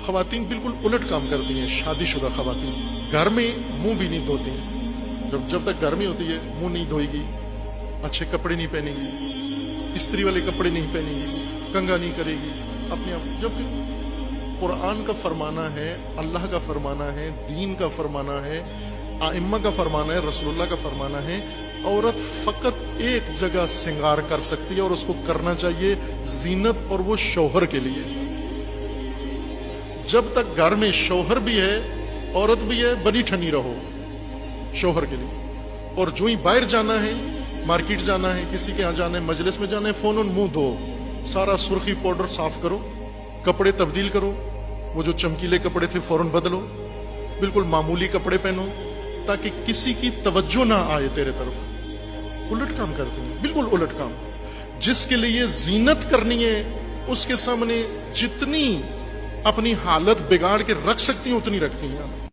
خواتین بالکل الٹ کام کرتی ہیں. شادی شدہ خواتین گھر میں منہ بھی نہیں دھوتی. جب تک گرمی ہوتی ہے منہ نہیں دھوئے گی, اچھے کپڑے نہیں پہنے گی, استری والے کپڑے نہیں پہنے گی, کنگا نہیں کرے گی اپنے آپ. جبکہ قرآن کا فرمانا ہے, اللہ کا فرمانا ہے, دین کا فرمانا ہے, ائمہ کا فرمانا ہے, رسول اللہ کا فرمانا ہے, عورت فقط ایک جگہ سنگار کر سکتی ہے اور اس کو کرنا چاہیے زینت, اور وہ شوہر کے لیے. جب تک گھر میں شوہر بھی ہے عورت بھی ہے, بنی ٹھنی رہو شوہر کے لیے. اور جو ہی باہر جانا ہے, مارکیٹ جانا ہے, کسی کے ہاں جانا ہے, مجلس میں جانا ہے, فوراً منہ دھو, سارا سرخی پاؤڈر صاف کرو, کپڑے تبدیل کرو, وہ جو چمکیلے کپڑے تھے فوراً بدلو, بالکل معمولی کپڑے پہنو تاکہ کسی کی توجہ نہ آئے تیرے طرف. الٹ کام کرتے ہیں, بالکل الٹ کام. جس کے لیے زینت کرنی ہے اس کے سامنے جتنی اپنی حالت بگاڑ کے رکھ سکتی ہیں اتنی رکھتی ہیں.